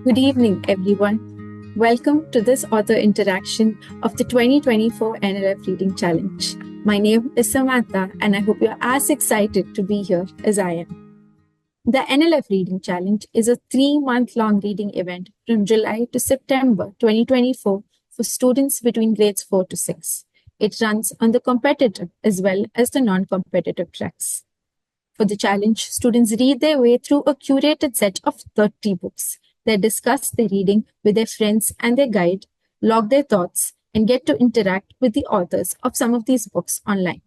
Good evening, everyone. Welcome to this author interaction of the 2024 NLF Reading Challenge. My name is Samantha, and I hope you're as excited to be here as I am. The NLF Reading Challenge is a 3-month-long reading event from July to September 2024 for students between grades 4 to 6. It runs on the competitive as well as the non-competitive tracks. For the challenge, students read their way through a curated set of 30 books. They discuss their reading with their friends and their guide, log their thoughts, and get to interact with the authors of some of these books online.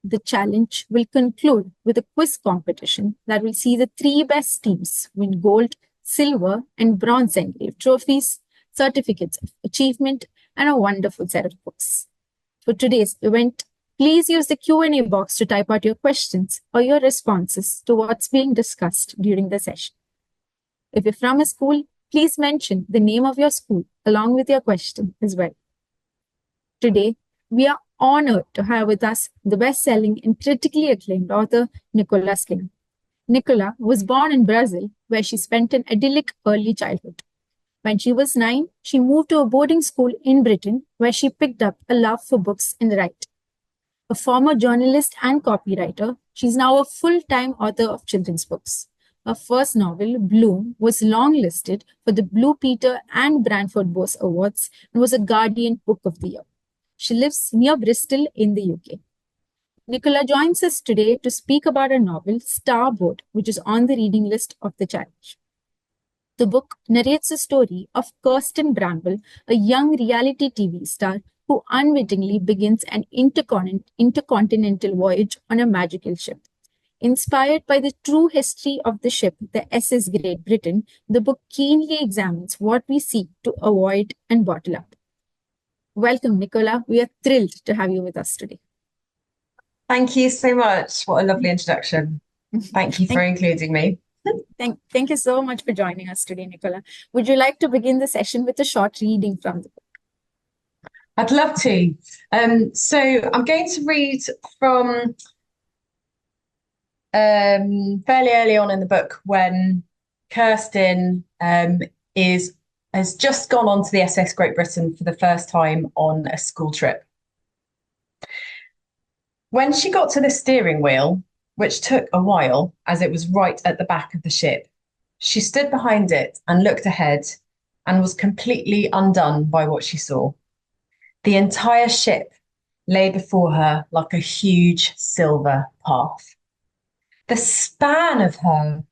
The challenge will conclude with a quiz competition that will see the 3 best teams win gold, silver, and bronze engraved trophies, certificates of achievement, and a wonderful set of books. For today's event, please use the Q&A box to type out your questions or your responses to what's being discussed during the session. If you're from a school, please mention the name of your school along with your question as well. Today, we are honored to have with us the best-selling and critically acclaimed author, Nicola Skinner. Nicola was born in Brazil, where she spent an idyllic early childhood. When she was 9, she moved to a boarding school in Britain, where she picked up a love for books and writing. A former journalist and copywriter, she's now a full-time author of children's books. Her first novel, Bloom, was longlisted for the Blue Peter and Branford Bose Awards and was a Guardian Book of the Year. She lives near Bristol in the UK. Nicola joins us today to speak about her novel, Starboard, which is on the reading list of the challenge. The book narrates the story of Kirsten Bramble, a young reality TV star who unwittingly begins an intercontinental voyage on a magical ship. Inspired by the true history of the ship, the SS Great Britain, the book keenly examines what we seek to avoid and bottle up. Welcome, Nicola. We are thrilled to have you with us today. Thank you so much. What a lovely introduction. Thank you for including me. Thank you so much for joining us today, Nicola. Would you like to begin the session with a short reading from the book? I'd love to. So I'm going to read from fairly early on in the book when Kirsten has just gone on to the SS Great Britain for the first time on a school trip. When she got to the steering wheel, which took a while as it was right at the back of the ship, she stood behind it and looked ahead and was completely undone by what she saw. The entire ship lay before her like a huge silver path. The span of her,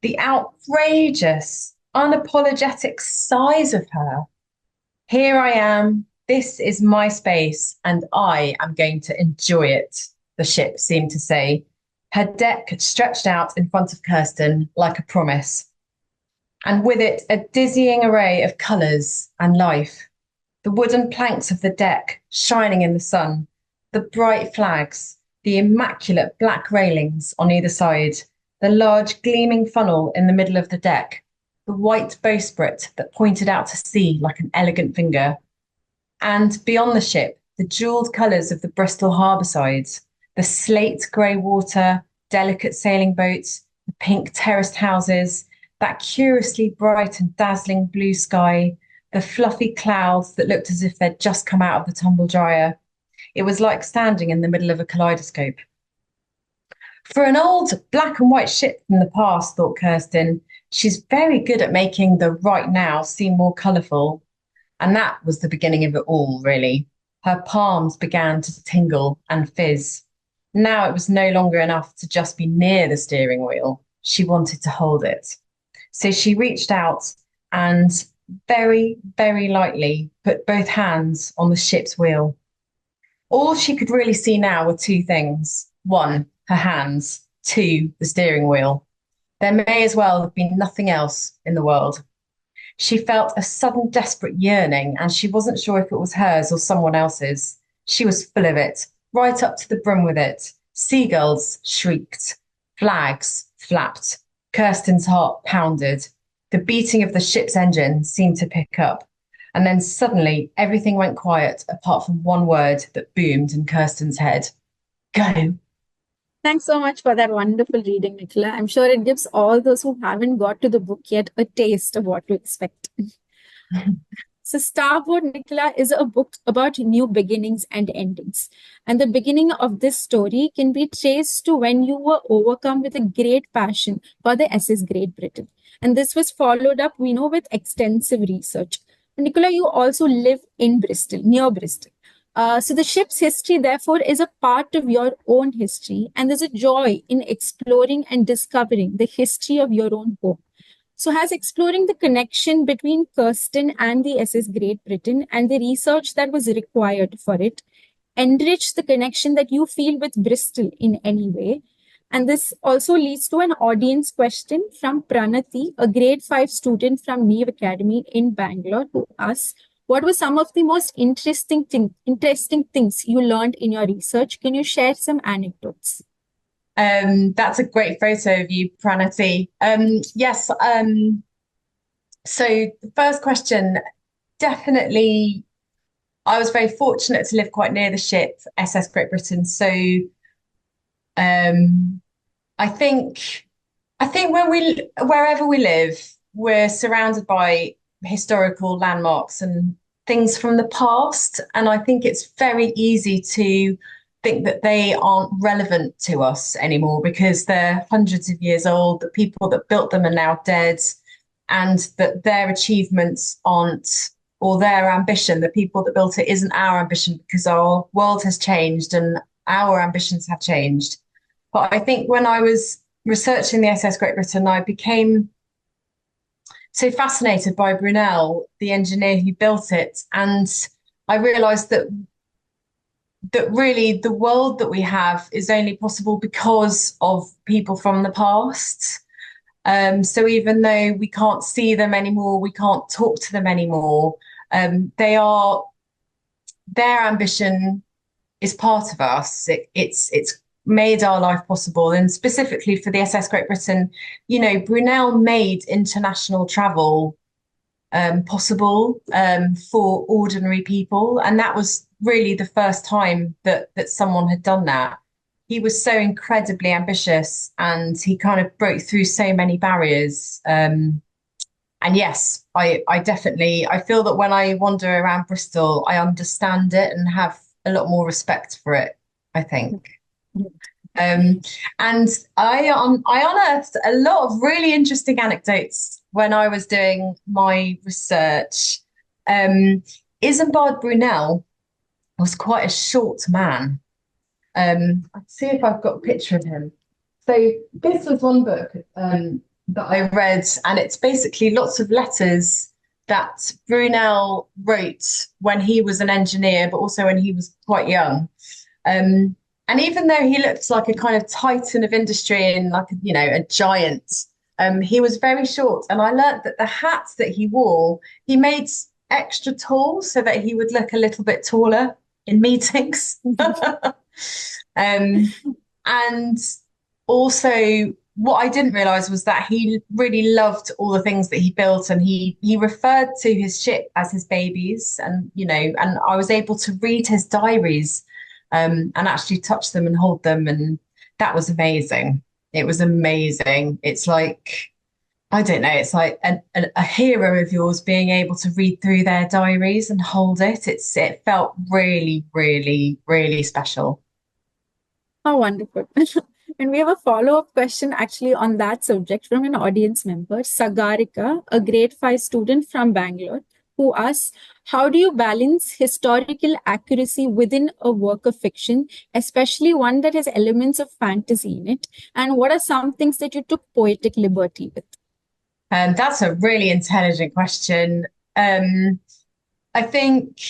the outrageous, unapologetic size of her. Here I am, this is my space, and I am going to enjoy it, the ship seemed to say, her deck stretched out in front of Kirsten like a promise, and with it a dizzying array of colours and life. The wooden planks of the deck shining in the sun, the bright flags, the immaculate black railings on either side, the large gleaming funnel in the middle of the deck, the white bowsprit that pointed out to sea like an elegant finger, and beyond the ship, the jewelled colours of the Bristol harbour sides, the slate grey water, delicate sailing boats, the pink terraced houses, that curiously bright and dazzling blue sky, the fluffy clouds that looked as if they'd just come out of the tumble dryer. It was like standing in the middle of a kaleidoscope. For an old black and white ship from the past, thought Kirsten, she's very good at making the right now seem more colourful. And that was the beginning of it all, really. Her palms began to tingle and fizz. Now it was no longer enough to just be near the steering wheel. She wanted to hold it. So she reached out and very, very lightly put both hands on the ship's wheel. All she could really see now were 2 things. 1, her hands. 2, the steering wheel. There may as well have been nothing else in the world. She felt a sudden desperate yearning, and she wasn't sure if it was hers or someone else's. She was full of it, right up to the brim with it. Seagulls shrieked. Flags flapped. Kirsten's heart pounded. The beating of the ship's engine seemed to pick up. And then suddenly everything went quiet apart from one word that boomed in Kirsten's head. Go. Thanks so much for that wonderful reading, Nicola. I'm sure it gives all those who haven't got to the book yet a taste of what to expect. So, Starboard, Nicola, is a book about new beginnings and endings. And the beginning of this story can be traced to when you were overcome with a great passion for the SS Great Britain. And this was followed up, we know, with extensive research. Nicola, you also live in Bristol, near Bristol. So the ship's history, therefore, is a part of your own history, and there's a joy in exploring and discovering the history of your own home. So, has exploring the connection between Kirsten and the SS Great Britain and the research that was required for it enriched the connection that you feel with Bristol in any way? And this also leads to an audience question from Pranati, a grade 5 student from Neve Academy in Bangalore, who asks, what were some of the most interesting things you learned in your research? Can you share some anecdotes? That's a great photo of you, Pranati. Yes. So the first question, definitely, I was very fortunate to live quite near the ship, SS Great Britain. So I think wherever we live, we're surrounded by historical landmarks and things from the past. And I think it's very easy to think that they aren't relevant to us anymore because they're hundreds of years old, the people that built them are now dead, and that their achievements aren't, or their ambition, the people that built it, isn't our ambition because our world has changed and our ambitions have changed. But I think when I was researching the SS Great Britain, I became so fascinated by Brunel, the engineer who built it, and I realized that really the world that we have is only possible because of people from the past. So even though we can't see them anymore, we can't talk to them anymore, their ambition is part of us. It's made our life possible. And specifically for the SS Great Britain, Brunel made international travel possible for ordinary people. And that was really the first time that someone had done that. He was so incredibly ambitious and he kind of broke through so many barriers. And yes, I definitely, I feel that when I wander around Bristol, I understand it and have a lot more respect for it, I think. And I unearthed a lot of really interesting anecdotes when I was doing my research. Isambard Brunel was quite a short man. Let's see if I've got a picture of him. So this was one book that I read, and it's basically lots of letters that Brunel wrote when he was an engineer, but also when he was quite young. And even though he looked like a kind of titan of industry and like, a giant, he was very short. And I learned that the hats that he wore, he made extra tall so that he would look a little bit taller in meetings. And also what I didn't realize was that he really loved all the things that he built, and he referred to his ship as his babies. And and I was able to read his diaries and actually touch them and hold them, and that was amazing. It was amazing. It's like, I don't know, it's like a hero of yours being able to read through their diaries and hold it. It felt really, really, really special. Oh, wonderful. And we have a follow-up question actually on that subject from an audience member, Sagarika, a grade 5 student from Bangalore, who asks, how do you balance historical accuracy within a work of fiction, especially one that has elements of fantasy in it? And what are some things that you took poetic liberty with? That's a really intelligent question. I think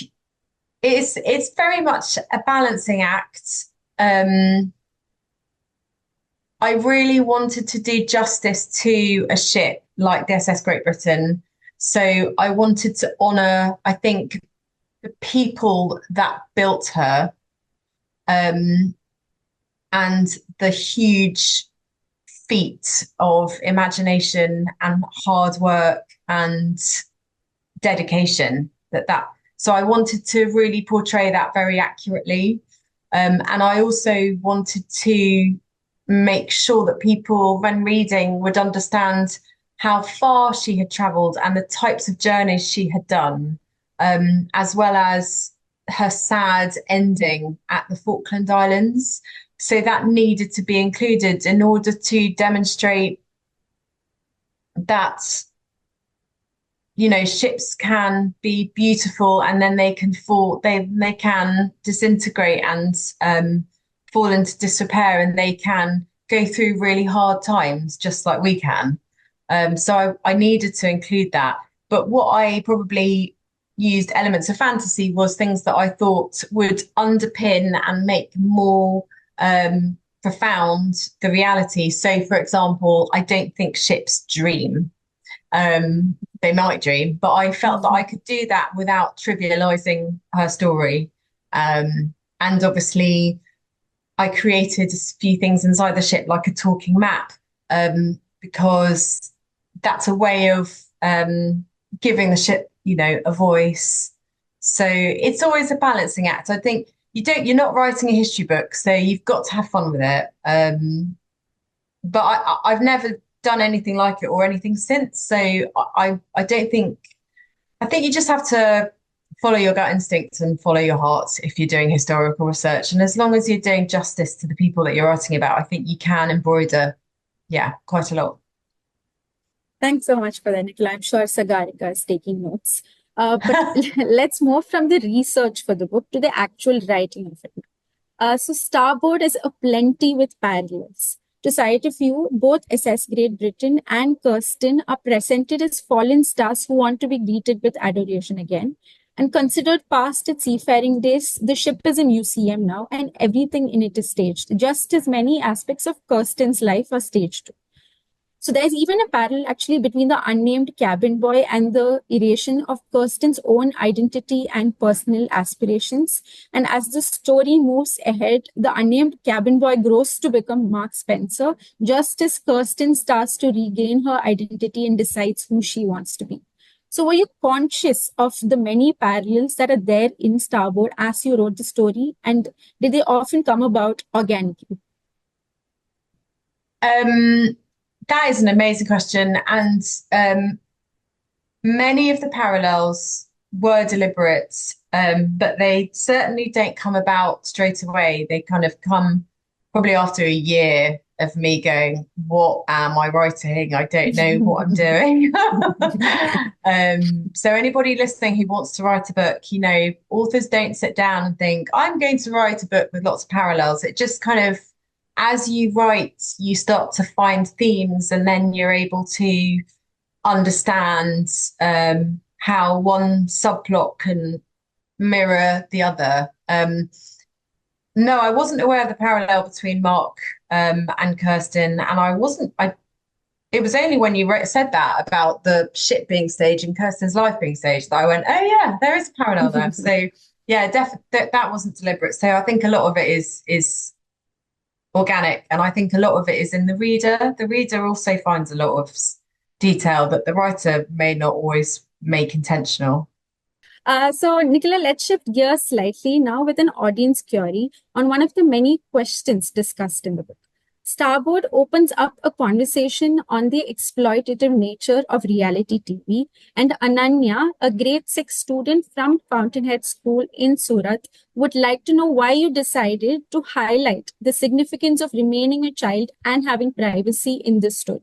it's very much a balancing act. I really wanted to do justice to a ship like the SS Great Britain. So I wanted to honour, I think, the people that built her, and the huge feat of imagination and hard work and dedication that. So I wanted to really portray that very accurately. And I also wanted to make sure that people, when reading, would understand how far she had travelled and the types of journeys she had done, as well as her sad ending at the Falkland Islands. So that needed to be included in order to demonstrate that, ships can be beautiful and then they can fall, they can disintegrate and fall into disrepair, and they can go through really hard times just like we can. So I needed to include that. But what I probably used elements of fantasy was things that I thought would underpin and make more profound the reality. So, for example, I don't think ships dream. They might dream, but I felt that I could do that without trivializing her story. And obviously, I created a few things inside the ship, like a talking map, because that's a way of giving the ship, a voice. So it's always a balancing act. I think you're not writing a history book, so you've got to have fun with it. But I've never done anything like it or anything since. So I don't think, I think you just have to follow your gut instincts and follow your heart if you're doing historical research. And as long as you're doing justice to the people that you're writing about, I think you can embroider, quite a lot. Thanks so much for that, Nicola. I'm sure Sagarika is taking notes. But let's move from the research for the book to the actual writing of it. So Starboard is a plenty with parallels. To cite a few, both SS Great Britain and Kirsten are presented as fallen stars who want to be greeted with adoration again. And considered past its seafaring days, the ship is a museum now, and everything in it is staged. Just as many aspects of Kirsten's life are staged too. So there's even a parallel actually between the unnamed cabin boy and the erasure of Kirsten's own identity and personal aspirations. And as the story moves ahead, the unnamed cabin boy grows to become Mark Spencer, just as Kirsten starts to regain her identity and decides who she wants to be. So were you conscious of the many parallels that are there in Starboard as you wrote the story? And did they often come about organically? That is an amazing question. And many of the parallels were deliberate, but they certainly don't come about straight away. They kind of come probably after a year of me going, what am I writing? I don't know what I'm doing. So anybody listening who wants to write a book, authors don't sit down and think, I'm going to write a book with lots of parallels. It just kind of, as you write, you start to find themes, and then you're able to understand how one subplot can mirror the other. No, I wasn't aware of the parallel between Mark and Kirsten, and it was only when you said that about the ship being staged and Kirsten's life being staged that I went, oh yeah, there is a parallel there. So yeah, that wasn't deliberate. So I think a lot of it is organic, and I think a lot of it is in the reader. The reader also finds a lot of detail that the writer may not always make intentional. So, Nicola, let's shift gears slightly now with an audience query on one of the many questions discussed in the book. Starboard opens up a conversation on the exploitative nature of reality TV, and Ananya, a grade 6 student from Fountainhead School in Surat, would like to know why you decided to highlight the significance of remaining a child and having privacy in this story.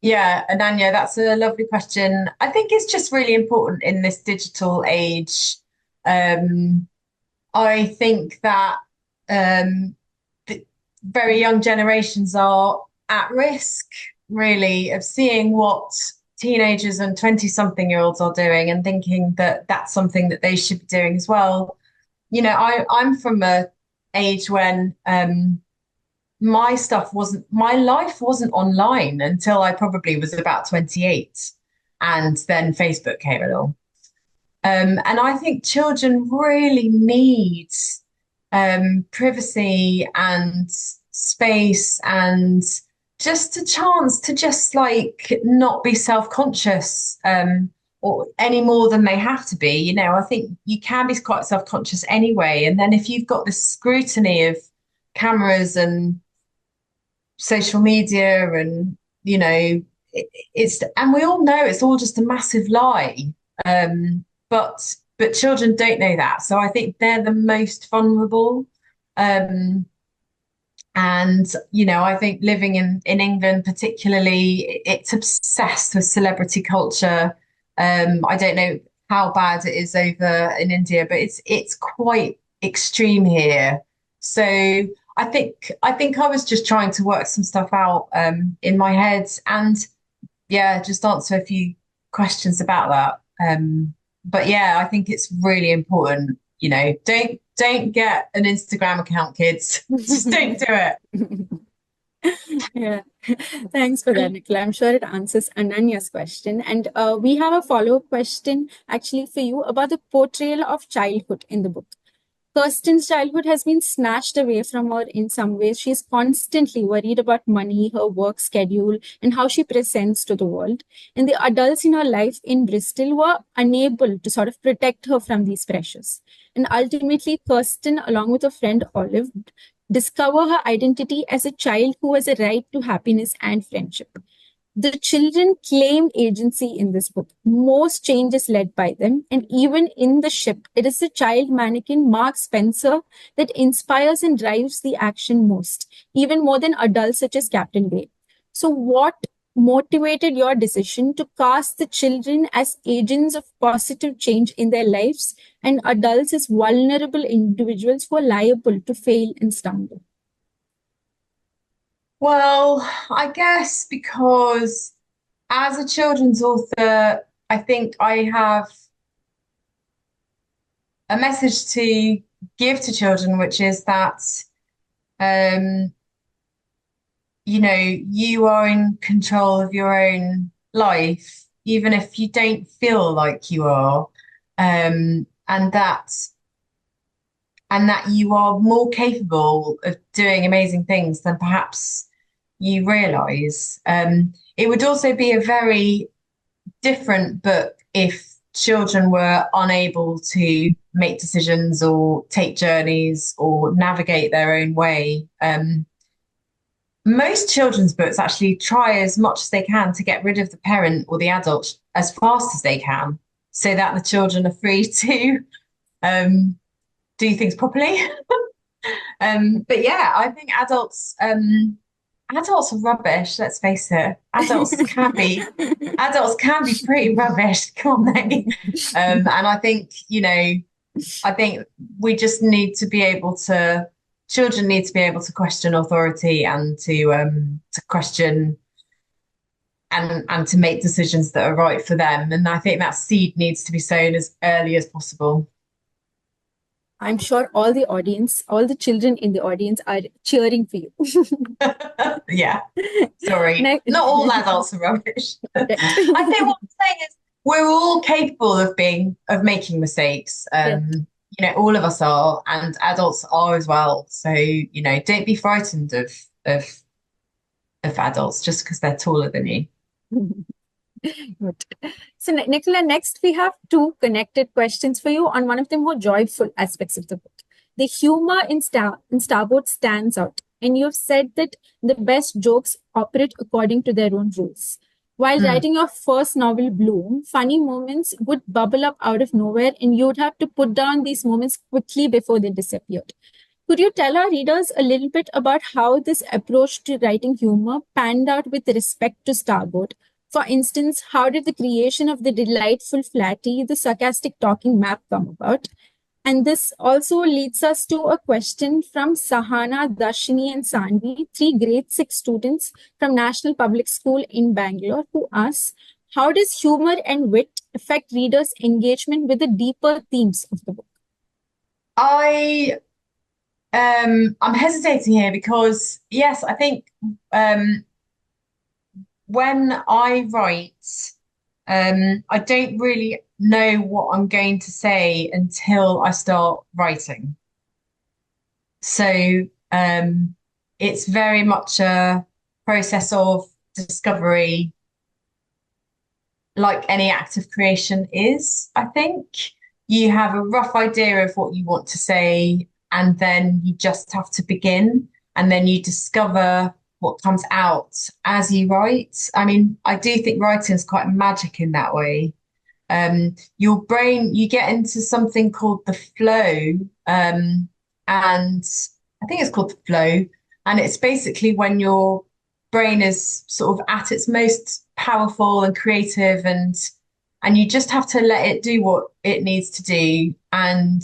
Yeah, Ananya, that's a lovely question. I think it's just really important in this digital age. I think that very young generations are at risk, really, of seeing what teenagers and 20-something-year-olds are doing and thinking that that's something that they should be doing as well. I'm from a age when my life wasn't online until I probably was about 28, and then Facebook came along. And I think children really need privacy and space and just a chance to just like not be self-conscious or any more than they have to be. I think you can be quite self-conscious anyway. And then if you've got this scrutiny of cameras and social media and, and we all know it's all just a massive lie. But children don't know that. So I think they're the most vulnerable. Um, and, I think living in England particularly, it's obsessed with celebrity culture. I don't know how bad it is over in India, but it's quite extreme here. So I think I was just trying to work some stuff out in my head and yeah, just answer a few questions about that. But yeah, I think it's really important. Don't get an Instagram account, kids. Just don't do it. Yeah, thanks for that, Nicola. I'm sure it answers Ananya's question. And we have a follow-up question actually for you about the portrayal of childhood in the book. Kirsten's childhood has been snatched away from her in some ways. She's constantly worried about money, her work schedule, and how she presents to the world. And the adults in her life in Bristol were unable to sort of protect her from these pressures. And ultimately, Kirsten, along with her friend Olive, discover her identity as a child who has a right to happiness and friendship. The children claim agency in this book. Most change is led by them. And even in the ship, it is the child mannequin, Mark Spencer, that inspires and drives the action most, even more than adults such as Captain Gray. So, what motivated your decision to cast the children as agents of positive change in their lives and adults as vulnerable individuals who are liable to fail and stumble? Well, I guess because as a children's author, I think I have a message to give to children, which is that, um, you are in control of your own life, even if you don't feel like you are, and that you are more capable of doing amazing things than perhaps you realize. It would also be a very different book if children were unable to make decisions or take journeys or navigate their own way. Most children's books actually try as much as they can to get rid of the parent or the adult as fast as they can so that the children are free to um, do things properly. But yeah, I think adults are rubbish, let's face it. Adults can be pretty rubbish, can't they? And I think, I think we just need to be able to children need to be able to question authority and to question and to make decisions that are right for them. And I think that seed needs to be sown as early as possible. I'm sure all the audience, all the children in the audience are cheering for you. Yeah, sorry. Not all adults are rubbish. I think what I'm saying is we're all capable of making mistakes. All of us are, and adults are as well. So, don't be frightened of adults just because they're taller than you. Good. So, Nicola, next we have two connected questions for you. On one of them, more joyful aspects of the book. The humor in Starboard stands out, and you have said that the best jokes operate according to their own rules. While writing your first novel, Bloom, funny moments would bubble up out of nowhere, and you'd have to put down these moments quickly before they disappeared. Could you tell our readers a little bit about how this approach to writing humor panned out with respect to Starboard? For instance, how did the creation of the delightful Flatty, the sarcastic talking map, come about? And this also leads us to a question from Sahana, Darshini, and Sanvi, three grade 6 students from National Public School in Bangalore, who asks, how does humor and wit affect readers' engagement with the deeper themes of the book? I'm hesitating here because yes, I think when I write, I don't really know what I'm going to say until I start writing. So it's very much a process of discovery, like any act of creation is, I think. You have a rough idea of what you want to say, and then you just have to begin, and then you discover what comes out as you write. I mean, I do think writing is quite magic in that way. Your brain, you get into something called the flow, and I think it's called the flow, and it's basically when your brain is sort of at its most powerful and creative, and you just have to let it do what it needs to do, and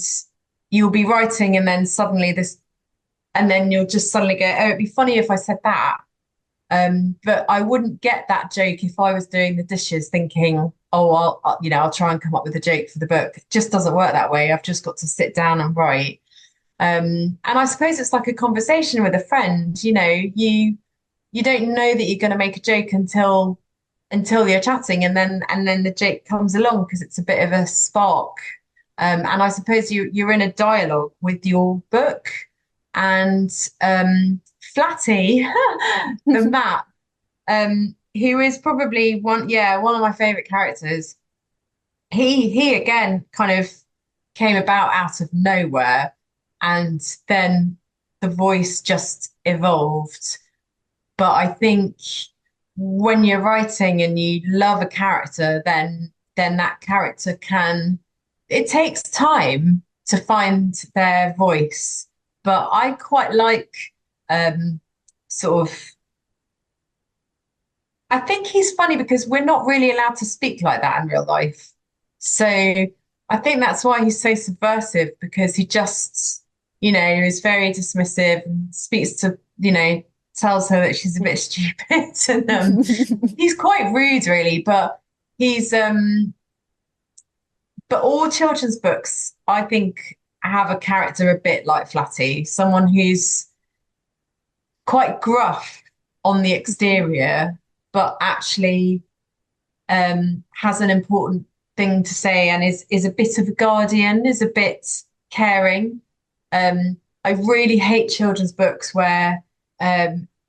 you'll be writing, and then suddenly this, and then you'll just suddenly go, oh, it'd be funny if I said that. But I wouldn't get that joke if I was doing the dishes thinking, oh, I'll try and come up with a joke for the book. It just doesn't work that way. I've just got to sit down and write. And I suppose it's like a conversation with a friend. You don't know that you're going to make a joke until you're chatting, and then the joke comes along because it's a bit of a spark. And I suppose you're in a dialogue with your book. And Flatty, the map, who is probably one of my favorite characters. He again kind of came about out of nowhere, and then the voice just evolved. But I think when you're writing and you love a character, then that character it takes time to find their voice. But I quite like sort of I think he's funny because we're not really allowed to speak like that in real life. So I think that's why he's so subversive, because he just, is very dismissive and speaks to, tells her that she's a bit stupid. And he's quite rude, really, but he's but all children's books, I think, have a character a bit like Flatty, someone who's quite gruff on the exterior, but actually has an important thing to say, and is a bit of a guardian, is a bit caring. I really hate children's books where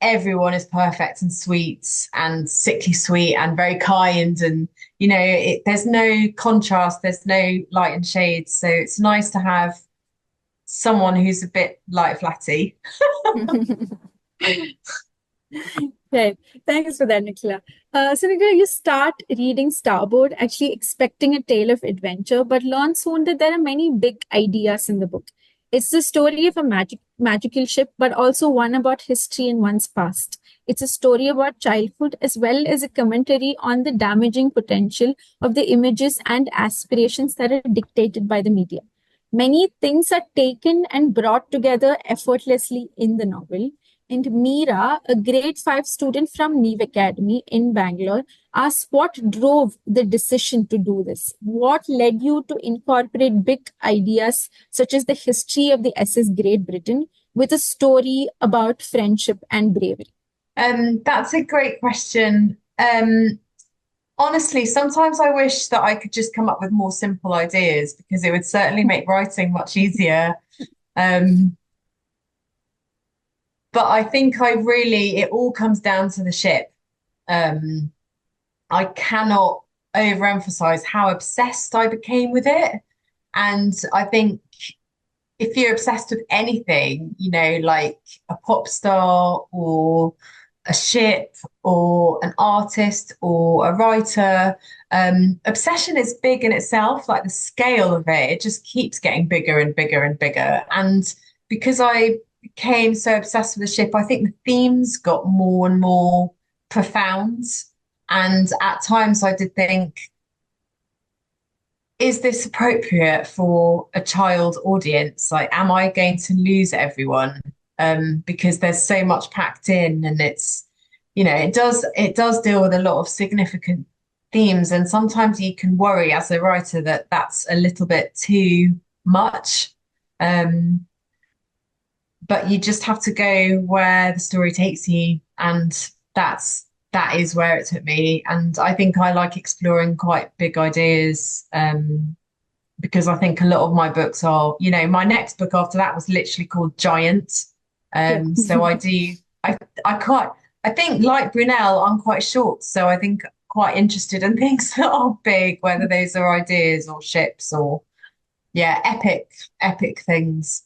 everyone is perfect and sweet and sickly sweet and very kind, and there's no contrast, there's no light and shade. So it's nice to have someone who's a bit like Flatty. Right. Thanks for that, Nicola. So, Nicola, you start reading Starboard, actually expecting a tale of adventure, but learn soon that there are many big ideas in the book. It's the story of a magical ship, but also one about history and one's past. It's a story about childhood as well as a commentary on the damaging potential of the images and aspirations that are dictated by the media. Many things are taken and brought together effortlessly in the novel. And Meera, a grade 5 student from Neve Academy in Bangalore, asks what drove the decision to do this? What led you to incorporate big ideas such as the history of the SS Great Britain with a story about friendship and bravery? That's a great question. Honestly, sometimes I wish that I could just come up with more simple ideas, because it would certainly make writing much easier. But I think it all comes down to the ship. I cannot overemphasize how obsessed I became with it. And I think if you're obsessed with anything, like a pop star or a ship or an artist or a writer, obsession is big in itself. Like the scale of it just keeps getting bigger and bigger and bigger. And because I became so obsessed with the ship, I think the themes got more and more profound. And at times I did think, is this appropriate for a child audience? Like, am I going to lose everyone? Because there's so much packed in, and it's, it does deal with a lot of significant themes. And sometimes you can worry as a writer that that's a little bit too much. But you just have to go where the story takes you, and that is where it took me. And I think I like exploring quite big ideas, because I think a lot of my books are, my next book after that was literally called Giant. So I think like Brunel, I'm quite short, so I think quite interested in things that are big, whether those are ideas or ships or epic things.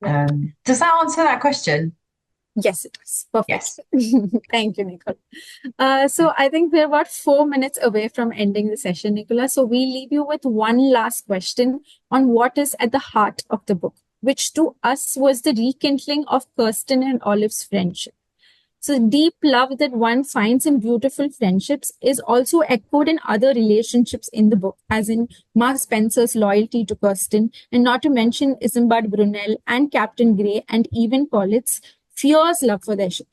Does that answer that question? Yes, it is. Perfect. Yes. Thank you, Nicola. So I think we're about 4 minutes away from ending the session, Nicola. So we leave you with one last question on what is at the heart of the book, which to us was the rekindling of Kirsten and Olive's friendship. So deep love that one finds in beautiful friendships is also echoed in other relationships in the book, as in Mark Spencer's loyalty to Kirsten, and not to mention Isambard Brunel and Captain Grey and even Pollitt's fierce love for their ship.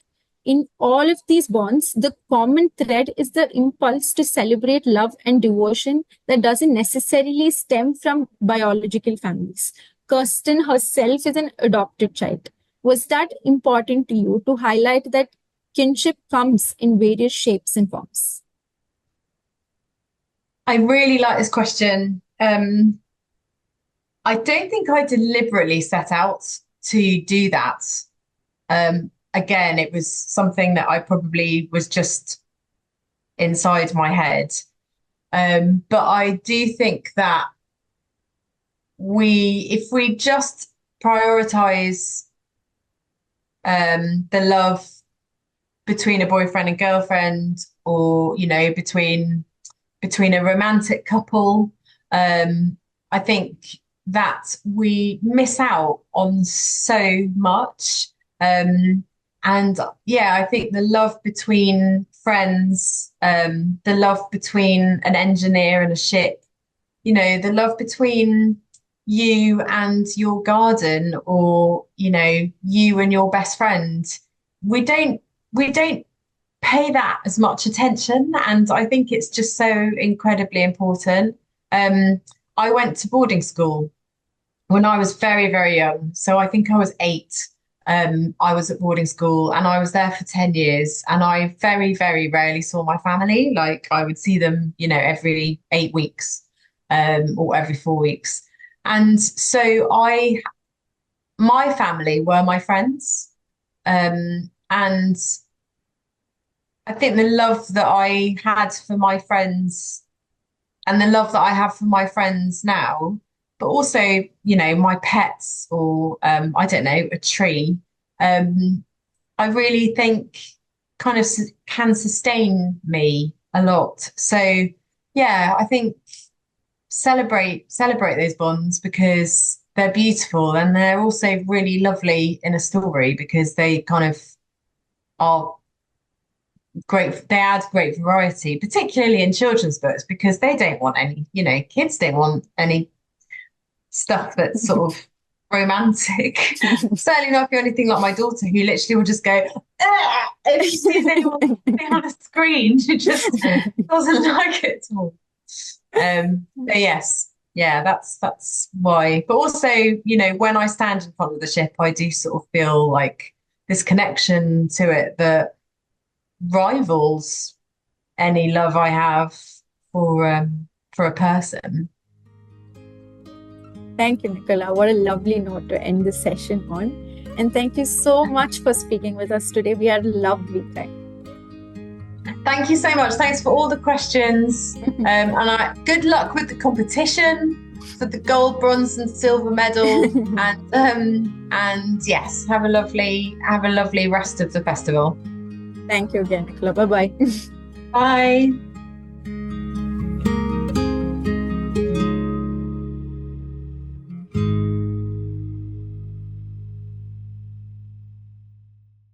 In all of these bonds, the common thread is the impulse to celebrate love and devotion that doesn't necessarily stem from biological families. Kirsten herself is an adopted child. Was that important to you to highlight that kinship comes in various shapes and forms? I really like this question. I don't think I deliberately set out to do that. Again, it was something that I probably was just inside my head. But I do think that if we just prioritize the love between a boyfriend and girlfriend, or between a romantic couple, I think that we miss out on so much. And yeah, I think the love between friends, the love between an engineer and a ship, the love between you and your garden, or you and your best friend, we don't pay that as much attention, and I think it's just so incredibly important. I went to boarding school when I was very, very young, so I think I was 8. I was at boarding school and I was there for 10 years, and I very, very rarely saw my family. Like, I would see them, every 8 weeks, or every 4 weeks. And so my family were my friends. And I think the love that I had for my friends and the love that I have for my friends now, but also, my pets, or I don't know, a tree, I really think kind of can sustain me a lot. So yeah, I think celebrate those bonds, because they're beautiful, and they're also really lovely in a story because they kind of are great. They add great variety, particularly in children's books, because they don't want any, kids don't want any stuff that's sort of romantic. Certainly not if you're anything like my daughter, who literally will just go, if she sees anyone on a screen, she just doesn't like it at all. But yes, yeah, that's why. But also, when I stand in front of the ship, I do sort of feel like this connection to it that rivals any love I have for a person. Thank you, Nicola. What a lovely note to end this session on. And thank you so much for speaking with us today. We had a lovely time. Thank you so much. Thanks for all the questions. And good luck with the competition for the gold, bronze, and silver medal. and yes, have a lovely rest of the festival. Thank you again, Nicola. Bye-bye. Bye.